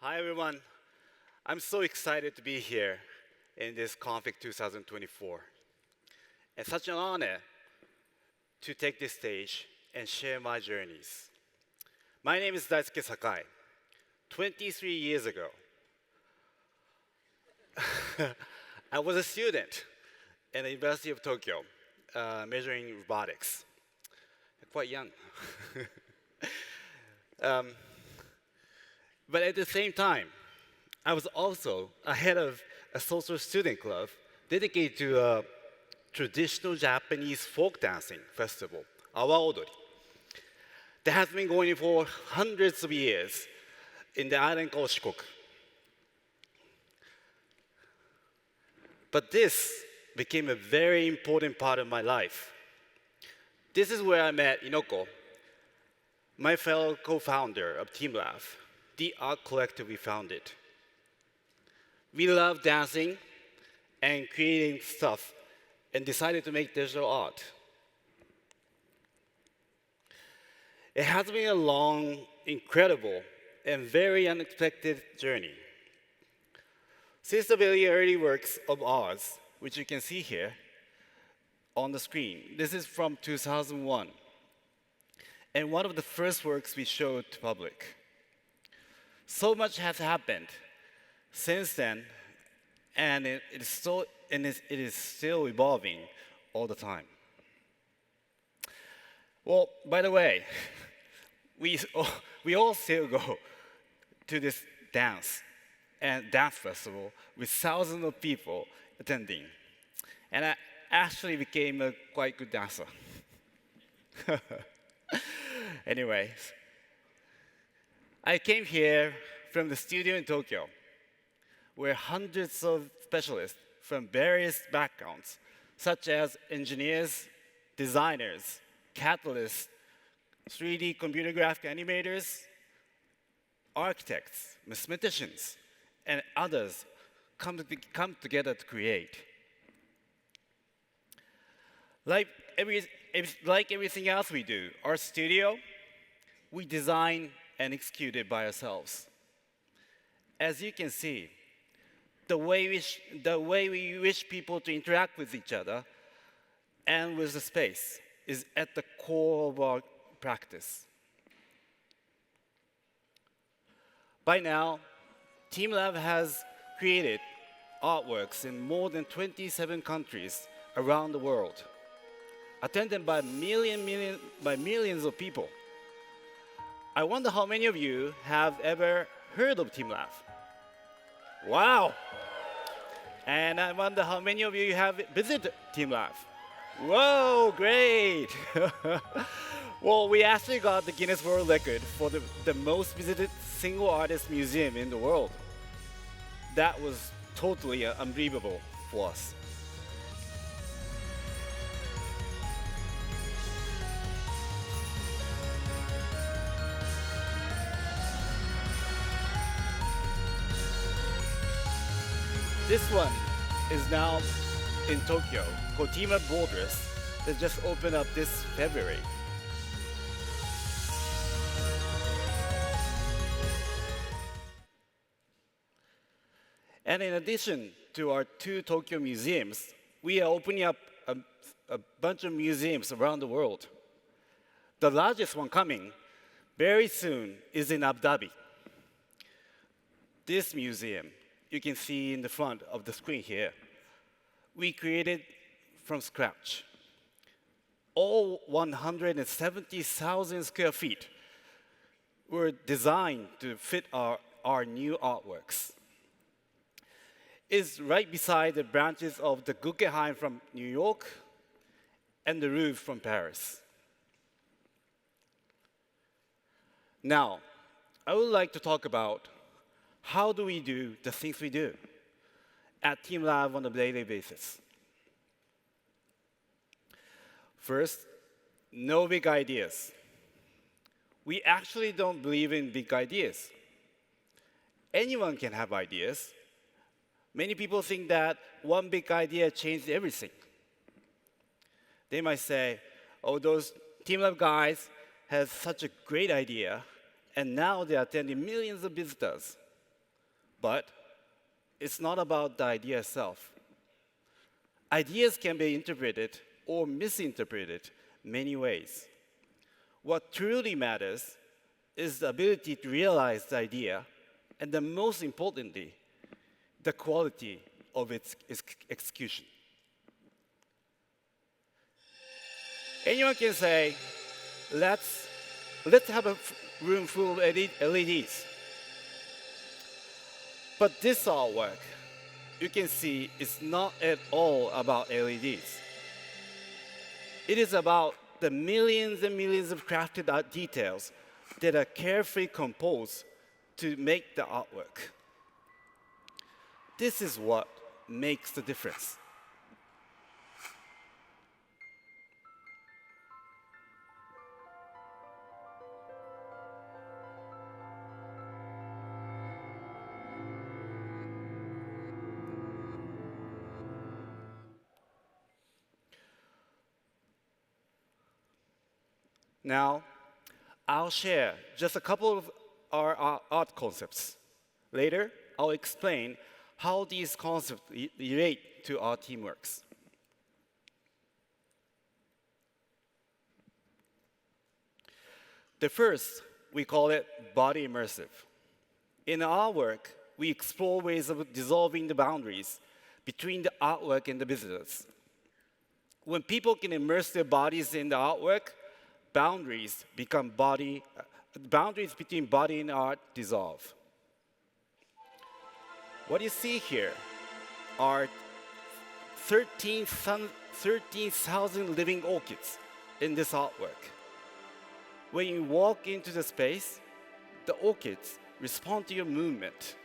Hi, everyone. I'm so excited to be here in this Config 2024. It's such an honor to take this stage and share my journeys. My name is Daisuke Sakai. 23 years ago, I was a student in the University of Tokyo, measuring robotics. Quite young. But at the same time, I was also a head of a social student club dedicated to a traditional Japanese folk dancing festival, Awa Odori, that has been going for hundreds of years in the island called Shikoku. But this became a very important part of my life. This is where I met Inoko, my fellow co-founder of teamLab, the art collective we founded. We love dancing and creating stuff and decided to make digital art. It has been a long, incredible, and very unexpected journey. Since the very early works of ours, which you can see here on the screen, this is from 2001, and one of the first works we showed to public. So much has happened since then, and it is still evolving all the time. Well, by the way, we all still go to this dance festival with thousands of people attending, and I actually became a quite good dancer. Anyways, I came here from the studio in Tokyo, where hundreds of specialists from various backgrounds, such as engineers, designers, catalysts, 3D computer graphic animators, architects, mathematicians, and others come together to create. Like everything else we do, our studio, we design and execute it by ourselves. As you can see, the way we wish people to interact with each other and with the space is at the core of our practice. By now, teamLab has created artworks in more than 27 countries around the world, attended by millions of people. I wonder how many of you have ever heard of teamLab? Wow! And I wonder how many of you have visited teamLab? Whoa, great! Well, we actually got the Guinness World Record for the most visited single artist museum in the world. That was totally unbelievable for us. This one is now in Tokyo, called teamLab Borders, that just opened up this February. And in addition to our two Tokyo museums, we are opening up a bunch of museums around the world. The largest one coming very soon is in Abu Dhabi. This museum, you can see in the front of the screen here, we created from scratch. All 170,000 square feet were designed to fit our new artworks. It's right beside the branches of the Guggenheim from New York and the Louvre from Paris. Now, I would like to talk about how do we do the things we do at teamLab on a daily basis. First, no big ideas. We actually don't believe in big ideas. Anyone can have ideas. Many people think that one big idea changed everything. They might say, oh, those teamLab guys have such a great idea, and now they're attending millions of visitors. But it's not about the idea itself. Ideas can be interpreted or misinterpreted many ways. What truly matters is the ability to realize the idea, and the most importantly, the quality of its execution. Anyone can say, let's have a room full of LEDs. But this artwork, you can see, is not at all about LEDs. It is about the millions and millions of crafted art details that are carefully composed to make the artwork. This is what makes the difference. Now, I'll share just a couple of our art concepts. Later, I'll explain how these concepts relate to our teamworks. The first, we call it body immersive. In our work, we explore ways of dissolving the boundaries between the artwork and the visitors. When people can immerse their bodies in the artwork, boundaries between body and art dissolve. What you see here are 13,000 living orchids in this artwork. When you walk into the space, the orchids respond to your movement.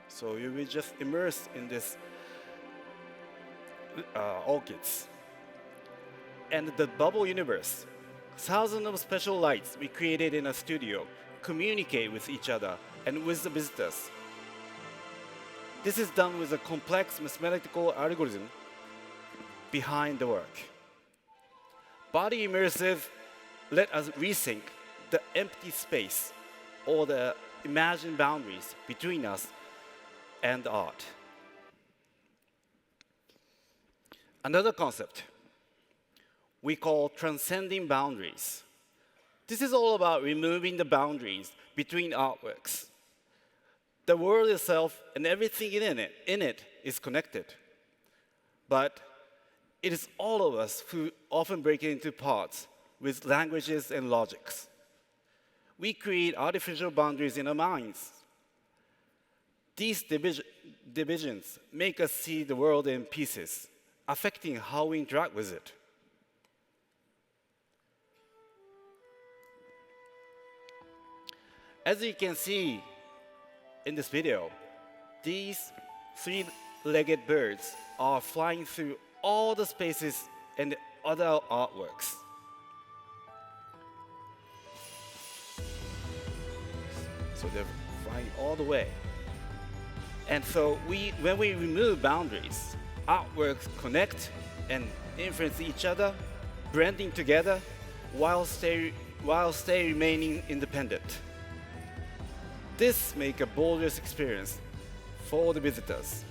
So you will just immerse in this orchids. And the bubble universe, thousands of special lights we created in a studio communicate with each other and with the visitors. This is done with a complex mathematical algorithm behind the work. Body immersive let us rethink the empty space or the imagined boundaries between us and art. Another concept we call transcending boundaries. This is all about removing the boundaries between artworks. The world itself and everything in it is connected. But it is all of us who often break it into parts with languages and logics. We create artificial boundaries in our minds. These divisions make us see the world in pieces, affecting how we interact with it. As you can see in this video, these three-legged birds are flying through all the spaces and other artworks. So they're flying all the way. And so when we remove boundaries, artworks connect and influence each other, blending together while stay remaining independent. This makes a boldest experience for the visitors.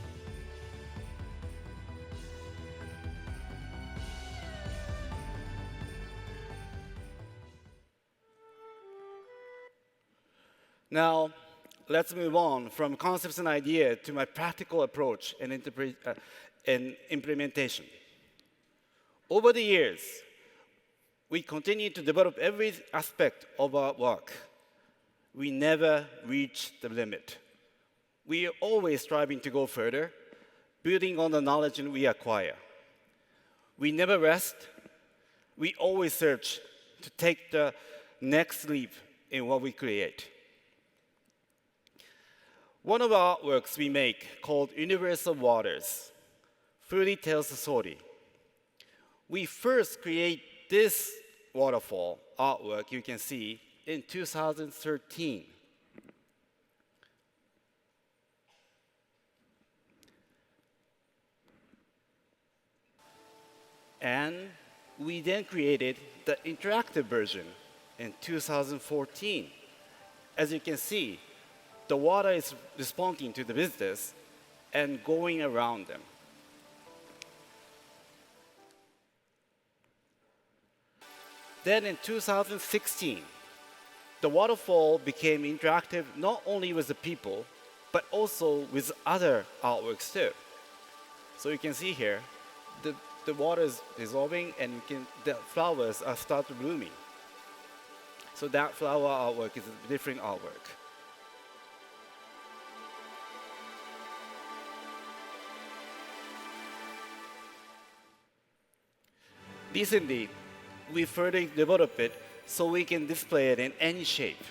Now, let's move on from concepts and idea to my practical approach and implementation. Over the years, we continue to develop every aspect of our work. We never reach the limit. We are always striving to go further, building on the knowledge we acquire. We never rest. We always search to take the next leap in what we create. One of our artworks we make, called Universal Waters, fully tells the story. We first create this waterfall artwork you can see in 2013. And we then created the interactive version in 2014. as you can see, the water is responding to the visitors and going around them. Then in 2016, the waterfall became interactive not only with the people, but also with other artworks too. So you can see here, the water is dissolving and the flowers are start blooming. So that flower artwork is a different artwork. Recently, we further developed it so we can display it in any shape.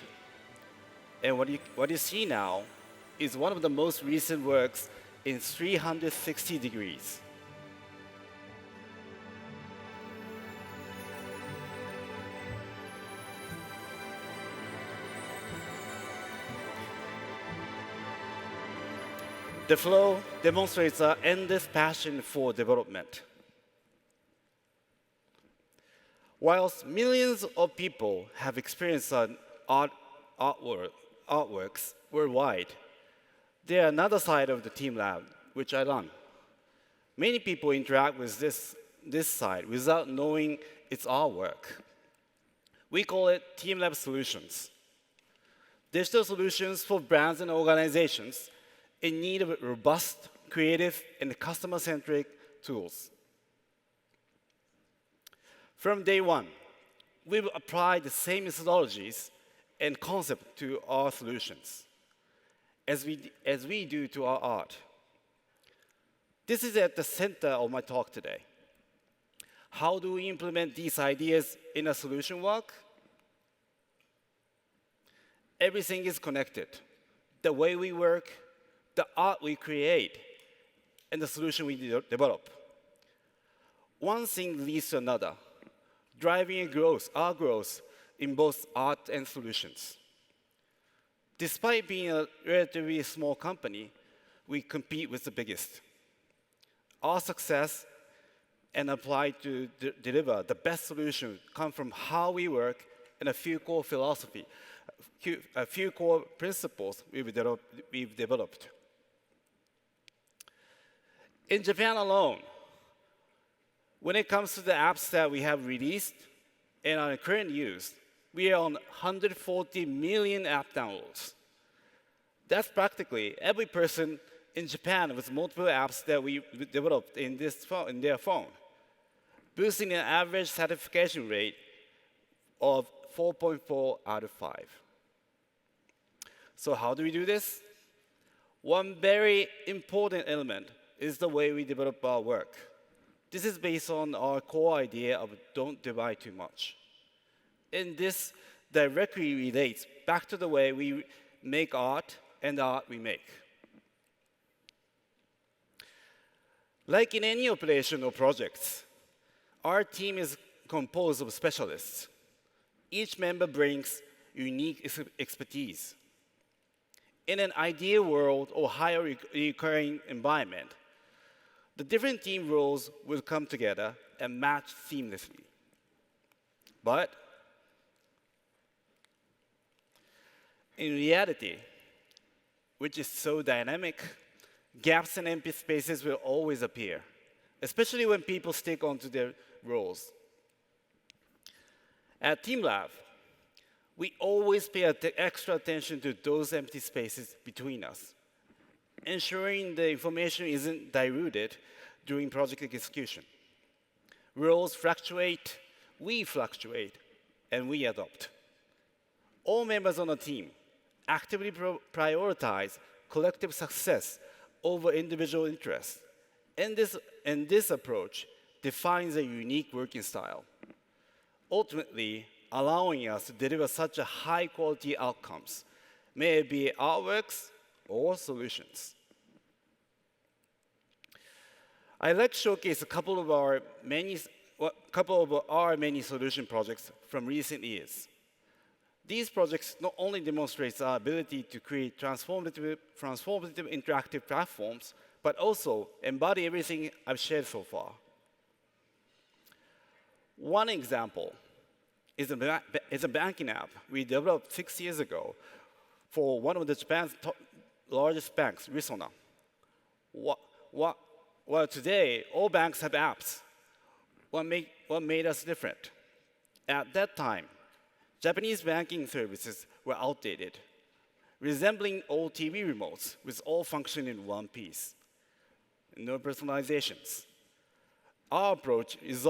And what you see now is one of the most recent works in 360 degrees. The flow demonstrates our endless passion for development. Whilst millions of people have experienced artworks worldwide, there are another side of the teamLab, which I run. Many people interact with this side without knowing it's artwork. We call it teamLab solutions. Digital solutions for brands and organizations in need of robust, creative, and customer-centric tools. From day one, we've applied the same methodologies and concept to our solutions as we do to our art. This is at the center of my talk today. How do we implement these ideas in a solution work? Everything is connected. The way we work, the art we create, and the solution we develop. One thing leads to another, driving our growth in both art and solutions. Despite being a relatively small company, we compete with the biggest. Our success and apply to deliver the best solution come from how we work and a few core principles we've developed. In Japan alone, when it comes to the apps that we have released and are in current use, we are on 140 million app downloads. That's practically every person in Japan with multiple apps that we developed in their phone, boosting an average satisfaction rate of 4.4 out of 5. So how do we do this? One very important element is the way we develop our work. This is based on our core idea of don't divide too much. And this directly relates back to the way we make art and the art we make. Like in any operation or projects, our team is composed of specialists. Each member brings unique expertise. In an ideal world or higher recurring environment, the different team roles will come together and match seamlessly. But in reality, which is so dynamic, gaps and empty spaces will always appear, especially when people stick onto their roles. At teamLab, we always pay extra attention to those empty spaces between us, ensuring the information isn't diluted during project execution. Roles fluctuate, and we adopt. All members on the team actively prioritize collective success over individual interests. And this approach defines a unique working style, ultimately allowing us to deliver such a high-quality outcomes, may it be artworks or solutions. I'd like to showcase a couple of our many solution projects from recent years. These projects not only demonstrate our ability to create transformative interactive platforms, but also embody everything I've shared so far. One example is a banking app we developed 6 years ago, for one of the Japan's largest banks, Risona. What, what, well, today, all banks have apps. What made us different? At that time, Japanese banking services were outdated, resembling old TV remotes with all function in one piece. No personalizations. Our approach is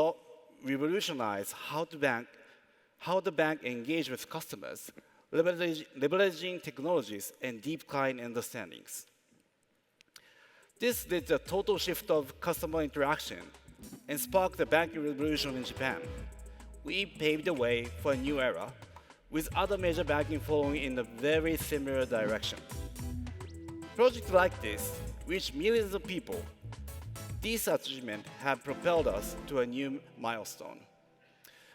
revolutionize how the bank engage with customers, leveraging technologies and deep client understandings. This led to a total shift of customer interaction and sparked the banking revolution in Japan. We paved the way for a new era, with other major banking following in a very similar direction. Projects like this reach millions of people. These achievements have propelled us to a new milestone,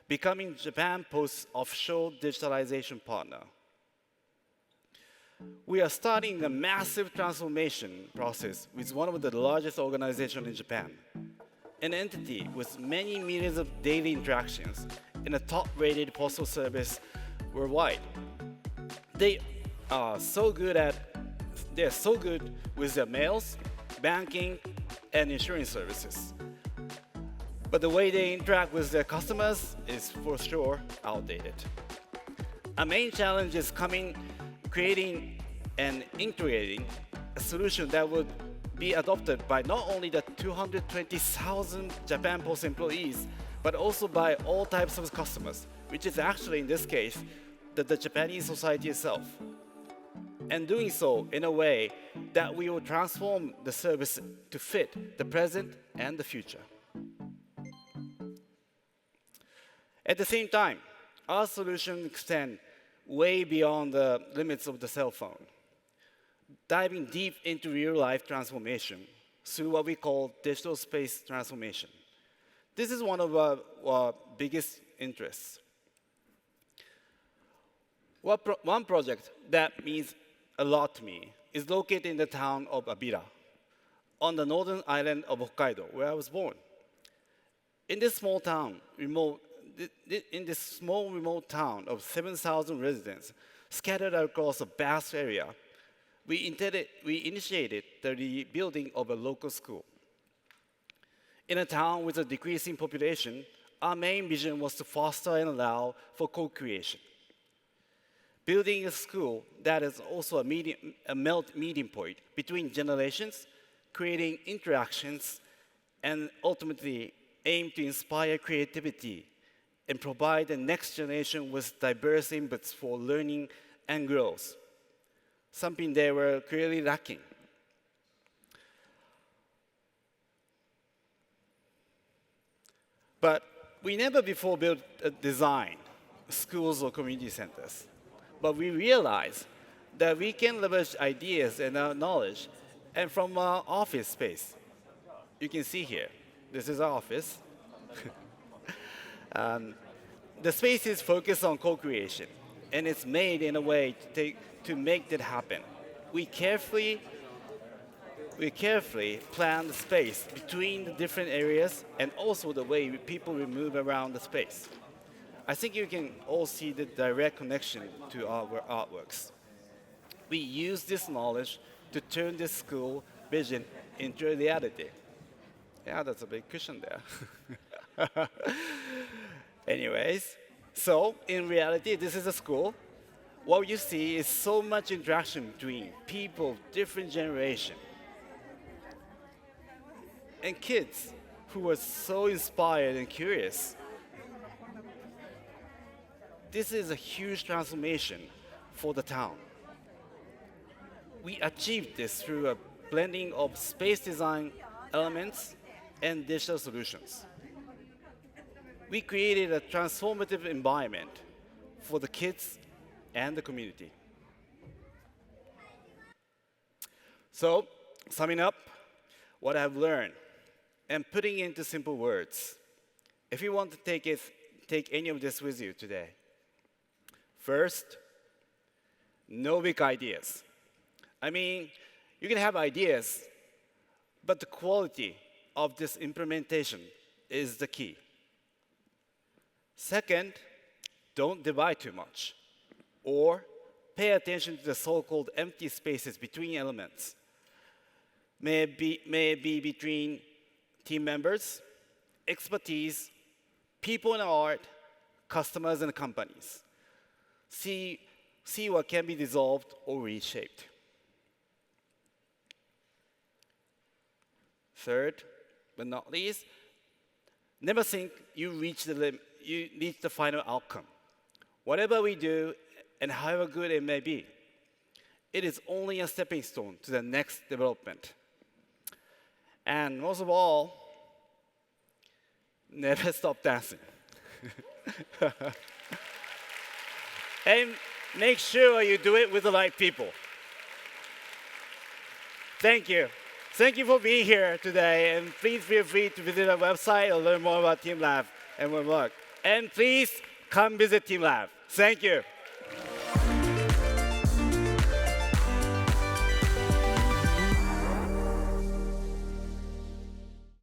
becoming Japan Post's offshore digitalization partner. We are starting a massive transformation process with one of the largest organizations in Japan, an entity with many millions of daily interactions and a top-rated postal service worldwide. They're so good with their mails, banking, and insurance services. But the way they interact with their customers is for sure outdated. A main challenge is creating and integrating a solution that would be adopted by not only the 220,000 Japan Post employees, but also by all types of customers, which is actually, in this case, the Japanese society itself. And doing so in a way that we will transform the service to fit the present and the future. At the same time, our solutions extend way beyond the limits of the cell phone, diving deep into real-life transformation through what we call digital space transformation. This is one of our biggest interests. One project that means a lot to me is located in the town of Abira, on the northern island of Hokkaido, where I was born. In this small remote town of 7,000 residents scattered across a vast area, we initiated the rebuilding of a local school. In a town with a decreasing population, our main vision was to foster and allow for co-creation. Building a school that is also a meeting point between generations, creating interactions, and ultimately aim to inspire creativity and provide the next generation with diverse inputs for learning and growth, something they were clearly lacking. But we never before built a design, schools or community centers. But we realized that we can leverage ideas and our knowledge and from our office space. You can see here, this is our office. The space is focused on co-creation, and it's made in a way to make that happen. We carefully plan the space between the different areas and also the way people will move around the space. I think you can all see the direct connection to our artworks. We use this knowledge to turn this school vision into a reality. Yeah, that's a big cushion there. Anyways, so in reality, this is a school. What you see is so much interaction between people of different generations and kids who are so inspired and curious. This is a huge transformation for the town. We achieved this through a blending of space design elements and digital solutions. We created a transformative environment for the kids and the community. So, summing up what I've learned and putting into simple words, if you want to take any of this with you today, first, no big ideas. I mean, you can have ideas, but the quality of this implementation is the key. Second, don't divide too much or pay attention to the so-called empty spaces between elements. May it be between team members, expertise, people in art, customers, and companies. See what can be dissolved or reshaped. Third, but not least, never think you reach the final outcome. Whatever we do, and however good it may be, it is only a stepping stone to the next development. And most of all, never stop dancing. And make sure you do it with the right people. Thank you. Thank you for being here today, and please feel free to visit our website or learn more about teamLab and our work. And please come visit teamLab. Thank you.